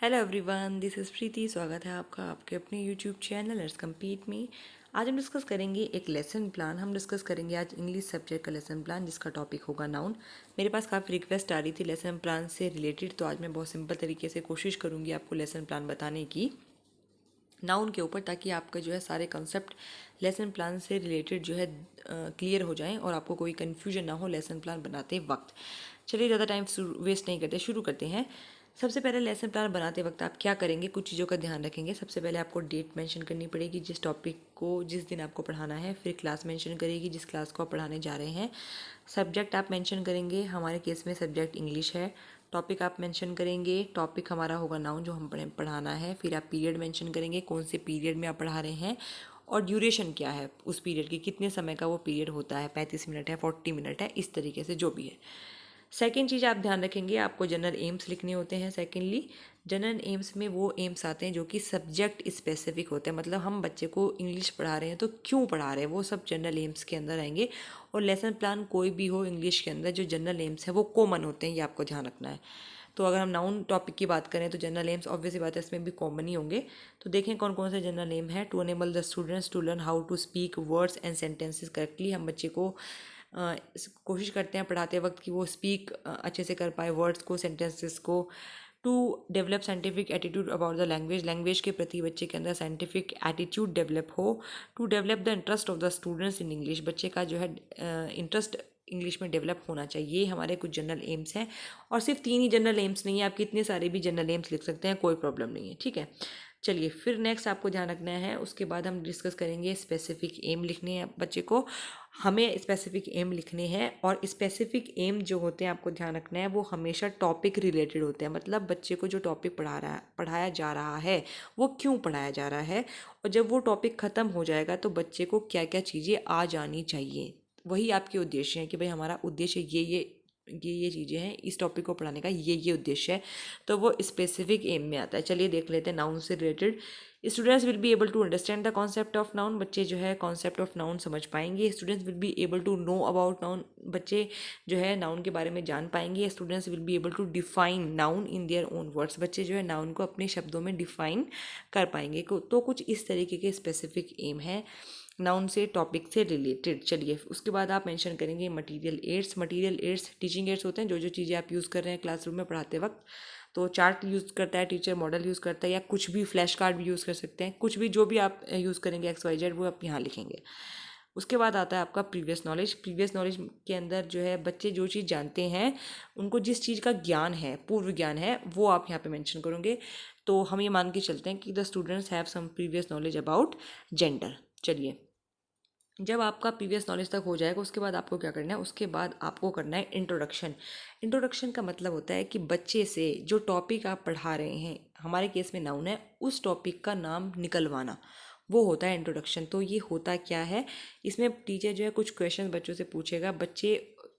Hello everyone, this is प्रीति। स्वागत है आपका आपके अपने यूट्यूब चैनल लेट्स कम्पीट मी। आज हम डिस्कस करेंगे एक लेसन प्लान। हम डिस्कस करेंगे आज इंग्लिश सब्जेक्ट का लेसन प्लान, जिसका टॉपिक होगा नाउन। मेरे पास काफ़ी रिक्वेस्ट आ रही थी लेसन प्लान से रिलेटेड, तो आज मैं बहुत सिंपल तरीके से कोशिश करूँगी आपको लेसन प्लान बताने की नाउन के ऊपर, ताकि आपका जो है सारे कंसेप्ट लेसन प्लान से रिलेटेड जो है क्लियर हो जाएं और आपको कोई कन्फ्यूजन ना हो लेसन प्लान बनाते वक्त। चलिए ज़्यादा टाइम वेस्ट नहीं करते, शुरू करते हैं। सबसे पहले लेसन प्लान बनाते वक्त आप क्या करेंगे, कुछ चीज़ों का ध्यान रखेंगे। सबसे पहले आपको डेट मेंशन करनी पड़ेगी जिस टॉपिक को जिस दिन आपको पढ़ाना है। फिर क्लास मेंशन करेगी जिस क्लास को आप पढ़ाने जा रहे हैं। सब्जेक्ट आप मेंशन करेंगे, हमारे केस में सब्जेक्ट इंग्लिश है। टॉपिक आप मेंशन करेंगे, टॉपिक हमारा होगा नाउन जो हम पढ़ाना है। फिर आप पीरियड मेंशन करेंगे, कौन से पीरियड में आप पढ़ा रहे हैं और ड्यूरेशन क्या है उस पीरियड की, कितने समय का वो पीरियड होता है, 35 मिनट है, 40 मिनट है, इस तरीके से जो भी है। सेकेंड चीज़ आप ध्यान रखेंगे, आपको जनरल एम्स लिखने होते हैं। सेकेंडली जनरल एम्स में वो एम्स आते हैं जो कि सब्जेक्ट स्पेसिफिक होते हैं, मतलब हम बच्चे को इंग्लिश पढ़ा रहे हैं तो क्यों पढ़ा रहे हैं, वो सब जनरल एम्स के अंदर आएंगे। और लेसन प्लान कोई भी हो इंग्लिश के अंदर, जो जनरल एम्स है वो कॉमन होते हैं, ये आपको ध्यान रखना है। तो अगर हम नाउन टॉपिक की बात करें तो जनरल एम्स ऑब्वियसली बात है इसमें भी कॉमन ही होंगे। तो देखें कौन कौन से जनरल एम है। To enable the students to learn how to speak words and sentences correctly. हम बच्चे को कोशिश करते हैं पढ़ाते वक्त कि वो स्पीक अच्छे से कर पाए वर्ड्स को, सेंटेंसेस को। To develop scientific attitude about the language, language के प्रति बच्चे के अंदर साइंटिफिक एटीट्यूड डेवलप हो। To develop the interest of the students in English, बच्चे का जो है इंटरेस्ट इंग्लिश में डेवलप होना चाहिए। ये हमारे कुछ जनरल एम्स हैं। और सिर्फ 3 ही जनरल एम्स नहीं है, आप कितने सारे भी जनरल एम्स लिख सकते हैं, कोई प्रॉब्लम नहीं है, ठीक है। चलिए फिर नेक्स्ट आपको ध्यान रखना है, उसके बाद हम डिस्कस करेंगे स्पेसिफिक एम लिखने हैं बच्चे को। हमें स्पेसिफिक एम लिखने हैं और स्पेसिफिक एम जो होते हैं आपको ध्यान रखना है वो हमेशा टॉपिक रिलेटेड होते हैं, मतलब बच्चे को जो टॉपिक पढ़ाया जा रहा है वो क्यों पढ़ाया जा रहा है, और जब वो टॉपिक ख़त्म हो जाएगा तो बच्चे को क्या क्या चीज़ें आ जानी चाहिए। वही आपके उद्देश्य है कि भाई हमारा उद्देश्य ये चीज़ें हैं, इस टॉपिक को पढ़ाने का ये उद्देश्य है, तो वो स्पेसिफिक एम में आता है। चलिए देख लेते हैं नाउन से रिलेटेड। Students will be able to understand the concept of noun, बच्चे जो है कॉन्सेप्ट ऑफ नाउन समझ पाएंगे। Students will be able to know about noun, बच्चे जो है नाउन के बारे में जान पाएंगे। Students will be able to define noun in their own words, बच्चे जो है नाउन को अपने शब्दों में डिफाइन कर पाएंगे। तो कुछ इस तरीके के स्पेसिफिक एम है नाउन से टॉपिक से रिलेटेड। चलिए उसके बाद आप मेंशन करेंगे material aids. Material aids teaching aids होते हैं, जो जो चीज़ें आप यूज़ कर रहे हैं क्लासरूम में पढ़ाते वक्त। तो चार्ट यूज़ करता है टीचर, मॉडल यूज़ करता है, या कुछ भी फ्लैश कार्ड भी यूज़ कर सकते हैं, कुछ भी जो भी आप यूज़ करेंगे XYZ वो आप यहाँ लिखेंगे। उसके बाद आता है आपका प्रीवियस नॉलेज। प्रीवियस नॉलेज के अंदर जो है बच्चे जो चीज़ जानते हैं, उनको जिस चीज़ का ज्ञान है, पूर्व ज्ञान है, वो आप यहाँ पे मेंशन करोगे। तो हम ये मान के चलते हैं कि the students have some previous knowledge about gender. चलिए जब आपका प्रीवियस नॉलेज तक हो जाएगा उसके बाद आपको क्या करना है, उसके बाद आपको करना है इंट्रोडक्शन। इंट्रोडक्शन का मतलब होता है कि बच्चे से जो टॉपिक आप पढ़ा रहे हैं, हमारे केस में नाउन है, उस टॉपिक का नाम निकलवाना, वो होता है इंट्रोडक्शन। तो ये होता क्या है, इसमें टीचर जो है कुछ क्वेश्चन बच्चों से पूछेगा, बच्चे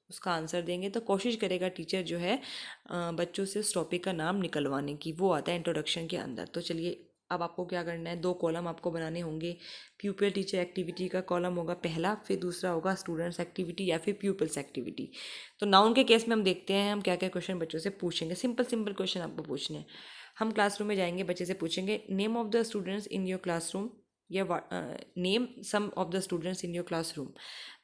उसका आंसर देंगे, तो कोशिश करेगा टीचर जो है बच्चों से उस टॉपिक का नाम निकलवाने की, वो आता है इंट्रोडक्शन के अंदर। तो चलिए अब आपको क्या करना है, 2 कॉलम आपको बनाने होंगे। प्यूपिल टीचर एक्टिविटी का कॉलम होगा पहला, फिर दूसरा होगा स्टूडेंट्स एक्टिविटी या फिर प्यूपिल्स एक्टिविटी। तो नाउन के केस में हम देखते हैं हम क्या क्या क्वेश्चन बच्चों से पूछेंगे। सिंपल सिंपल क्वेश्चन आपको पूछने हैं। हम क्लासरूम में जाएंगे, बच्चे से पूछेंगे name of the students in your classroom, या name some of the students in your classroom.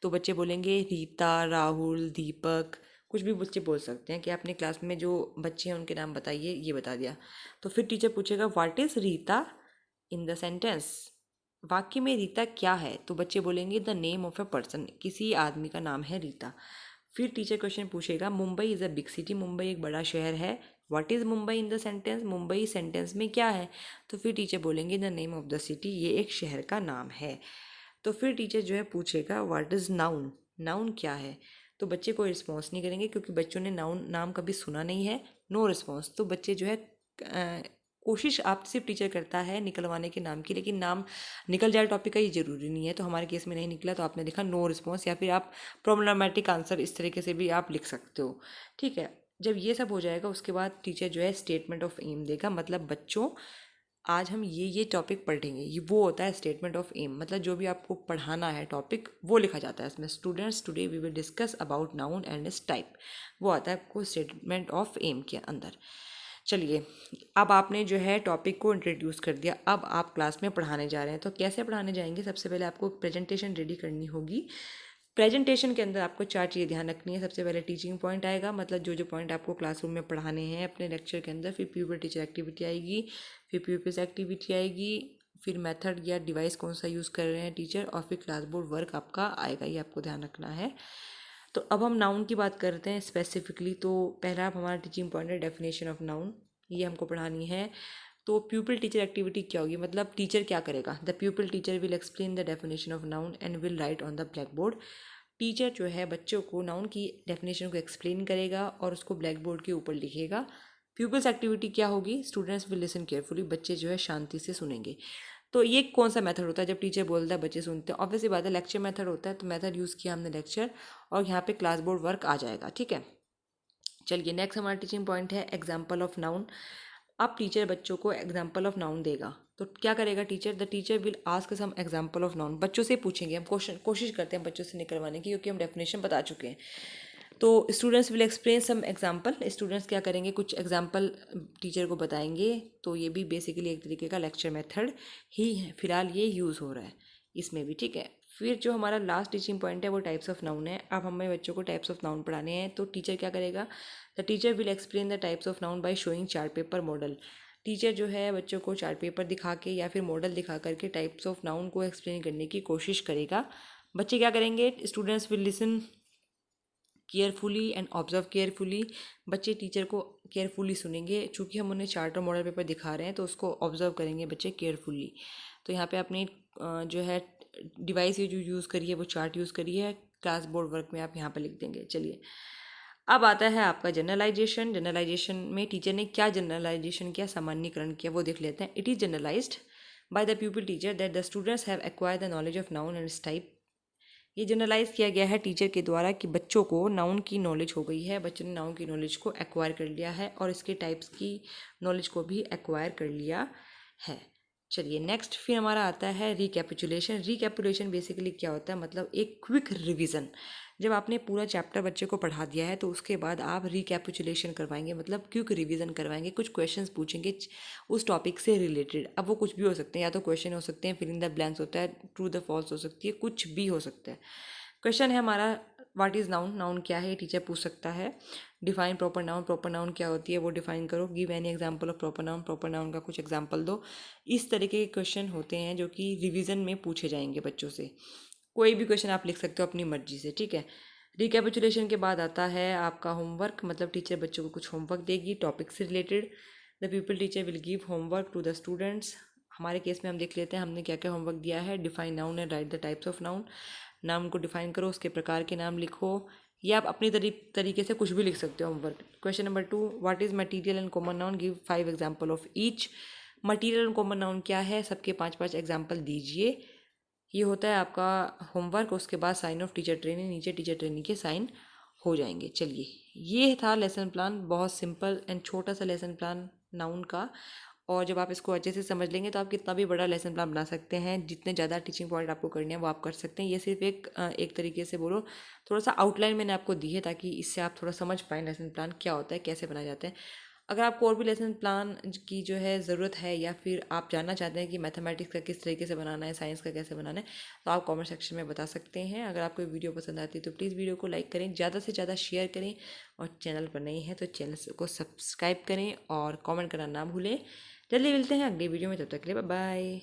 तो बच्चे बोलेंगे रीता, राहुल, दीपक, कुछ भी बच्चे बोल सकते हैं कि अपने क्लास में जो बच्चे हैं उनके नाम बताइए, ये बता दिया। तो फिर टीचर पूछेगा what is Rita in the sentence, वाक्य में रीता क्या है। तो बच्चे बोलेंगे the name of a person, किसी आदमी का नाम है रीता। फिर टीचर क्वेश्चन पूछेगा Mumbai is a big city, Mumbai एक बड़ा शहर है। What is Mumbai in the sentence, Mumbai sentence में क्या है। तो फिर टीचर बोलेंगे the name of the city, ये एक शहर का नाम है। तो फिर टीचर जो है पूछेगा व्हाट इज़ नाउन, नाउन क्या है। तो बच्चे कोई रिस्पॉन्स नहीं करेंगे क्योंकि बच्चों ने नाउन नाम कभी सुना नहीं है, नो रिस्पॉन्स। तो बच्चे जो है कोशिश आप सिर्फ टीचर करता है निकलवाने के नाम की, लेकिन नाम निकल जाए टॉपिक का ये ज़रूरी नहीं है। तो हमारे केस में नहीं निकला तो आपने लिखा नो रिस्पॉन्स, या फिर आप प्रॉब्लमेटिक आंसर इस तरीके से भी आप लिख सकते हो, ठीक है। जब ये सब हो जाएगा उसके बाद टीचर जो है स्टेटमेंट ऑफ एम देगा, मतलब बच्चों आज हम ये टॉपिक पढ़ेंगे, ये वो होता है स्टेटमेंट ऑफ एम, मतलब जो भी आपको पढ़ाना है टॉपिक वो लिखा जाता है इसमें। Students today we will discuss about noun and its type, वो आता है आपको स्टेटमेंट ऑफ एम के अंदर। चलिए, अब आपने जो है टॉपिक को इंट्रोड्यूस कर दिया, अब आप क्लास में पढ़ाने जा रहे हैं। तो कैसे पढ़ाने जाएंगे? सबसे पहले आपको प्रेजेंटेशन रेडी करनी होगी। प्रेजेंटेशन के अंदर आपको 4 चीज़ें ध्यान रखनी है। सबसे पहले टीचिंग पॉइंट आएगा, मतलब जो जो पॉइंट आपको क्लासरूम में पढ़ाने हैं अपने लेक्चर के अंदर। फिर प्यूपल टीचर एक्टिविटी आएगी, फिर प्यूपल्स एक्टिविटी आएगी, फिर मेथड या डिवाइस कौन सा यूज़ कर रहे हैं टीचर, और फिर क्लास बोर्ड वर्क आपका आएगा। ये आपको ध्यान रखना है। तो अब हम नाउन की बात करते हैं स्पेसिफिकली। तो पहला हमारा टीचिंग पॉइंट है डेफिनेशन ऑफ नाउन, ये हमको पढ़ानी है। तो प्यूपिल टीचर एक्टिविटी क्या होगी, मतलब टीचर क्या करेगा? The pupil teacher will explain the definition of noun and will write on the black board. Teacher जो है बच्चों को नाउन की डेफिनेशन को एक्सप्लेन करेगा और उसको ब्लैक बोर्ड के ऊपर लिखेगा। प्यूपिल्स एक्टिविटी क्या होगी? स्टूडेंट्स विल लिसन केयरफुली, बच्चे जो है शांति से सुनेंगे। तो ये कौन सा मेथड होता है? जब टीचर बोलता है बच्चे सुनते हैं, ऑब्वियसली बात है लेक्चर मेथड होता है। तो मेथड यूज़ किया हमने लेक्चर, और यहाँ पे क्लास बोर्ड वर्क आ जाएगा। ठीक है, चलिए नेक्स्ट हमारा टीचिंग पॉइंट है एग्जाम्पल ऑफ नाउन। अब टीचर बच्चों को एग्जाम्पल ऑफ नाउन देगा। तो क्या करेगा teacher? The teacher will ask some example of noun. बच्चों से पूछेंगे हम, कोशिश करते हैं बच्चों से निकलवाने की, क्योंकि हम डेफिनेशन बता चुके हैं। तो students will explain some example. Students क्या करेंगे? कुछ एग्जाम्पल टीचर को बताएंगे। तो ये भी बेसिकली एक तरीके का लेक्चर मेथड ही है, फिलहाल ये यूज़ हो रहा है इसमें भी। ठीक है, फिर जो हमारा लास्ट टीचिंग पॉइंट है वो टाइप्स ऑफ नाउन है। अब हमें बच्चों को टाइप्स ऑफ नाउन पढ़ाने हैं। तो टीचर क्या करेगा? The teacher will explain the types of noun by showing chart paper model. Teacher जो है बच्चों को चार्ट पेपर दिखा के या फिर मॉडल दिखा करके टाइप्स ऑफ नाउन को एक्सप्लेन करने की कोशिश करेगा। बच्चे क्या करेंगे? Students will listen carefully and observe carefully. बच्चे टीचर को केयरफुली सुनेंगे, चूँकि हम उन्हें चार्ट और मॉडल पेपर दिखा रहे हैं तो उसको ऑब्जर्व करेंगे बच्चे केयरफुली। तो यहाँ पे आपने जो है डिवाइस ये जो यूज़ करी है वो चार्ट यूज़ करी है, क्लास बोर्ड वर्क में आप यहाँ पर लिख देंगे। चलिए, अब आता है आपका जनरलाइजेशन। जनरलाइजेशन में टीचर ने क्या जनरलाइजेशन किया, सामान्यकरण किया, वो देख लेते हैं। It is generalized by the pupil teacher that the students have acquire the knowledge of noun and its type. ये जनरलाइज किया गया है टीचर के द्वारा कि बच्चों को नाउन की नॉलेज हो गई है, बच्चों ने नाउन की नॉलेज को एक्वायर कर लिया है और इसके टाइप्स की नॉलेज को भी एक्वायर कर लिया है। चलिए नेक्स्ट फिर हमारा आता है रिकैपिचुलेशन। रिकैपिचुलेशन बेसिकली क्या होता है, मतलब एक क्विक रिवीजन। जब आपने पूरा चैप्टर बच्चे को पढ़ा दिया है तो उसके बाद आप रिकैपिचुलेशन करवाएंगे, मतलब क्विक रिवीजन करवाएंगे। कुछ क्वेश्चंस पूछेंगे उस टॉपिक से रिलेटेड। अब वो कुछ भी हो सकते हैं, या तो क्वेश्चन हो सकते हैं, फिल इन द ब्लैंक्स होता है, ट्रू द फॉल्स हो सकती है, कुछ भी हो सकता है। क्वेश्चन है हमारा व्हाट इज़ नाउन, नाउन क्या है, टीचर पूछ सकता है। Define proper noun, proper noun क्या होती है वो डिफाइन करो। Give any example of proper noun, proper noun का कुछ एग्जांपल दो। इस तरीके के क्वेश्चन होते हैं जो कि रिवीजन में पूछे जाएंगे बच्चों से। कोई भी क्वेश्चन आप लिख सकते हो अपनी मर्जी से। ठीक है, रिकैपिचुलेशन के बाद आता है आपका होमवर्क, मतलब टीचर बच्चों को कुछ होमवर्क देगी टॉपिक से रिलेटेड। The pupil teacher will give homework to the students. हमारे केस में हम देख लेते हैं हमने क्या क्या होमवर्क दिया है। Define noun and right the types of noun. Noun को डिफाइन करो, उसके प्रकार के नाम लिखो, या आप अपनी तरीके से कुछ भी लिख सकते हो homework. Question number 2, what is material and common noun, give 5 example of each. Material and common noun क्या है, सबके 5-5 एग्जाम्पल दीजिए। ये होता है आपका होमवर्क। उसके बाद साइन ऑफ टीचर ट्रेनिंग, नीचे टीचर ट्रेनिंग के साइन हो जाएंगे। चलिए, ये था लेसन प्लान, बहुत सिंपल एंड छोटा सा लेसन प्लान नाउन का। और जब आप इसको अच्छे से समझ लेंगे तो आप कितना भी बड़ा लेसन प्लान बना सकते हैं। जितने ज़्यादा टीचिंग पॉइंट आपको करने हैं वो आप कर सकते हैं। ये सिर्फ एक तरीके से बोलो, थोड़ा सा आउटलाइन मैंने आपको दी है ताकि इससे आप थोड़ा समझ पाएँ लेसन प्लान क्या होता है, कैसे बनाए जाते हैं। अगर आपको और भी लेसन प्लान की जो है ज़रूरत है, या फिर आप जानना चाहते हैं कि मैथमेटिक्स का किस तरीके से बनाना है, साइंस का कैसे बनाना है, तो आप कमेंट सेक्शन में बता सकते हैं। अगर आपको वीडियो पसंद आती है तो प्लीज़ वीडियो को लाइक करें, ज़्यादा से ज़्यादा शेयर करें, और चैनल पर नए हैं तो चैनल को सब्सक्राइब करें और कमेंट करना ना भूलें। जल्दी मिलते हैं अगली वीडियो में, तब तक के लिए बाय बाय।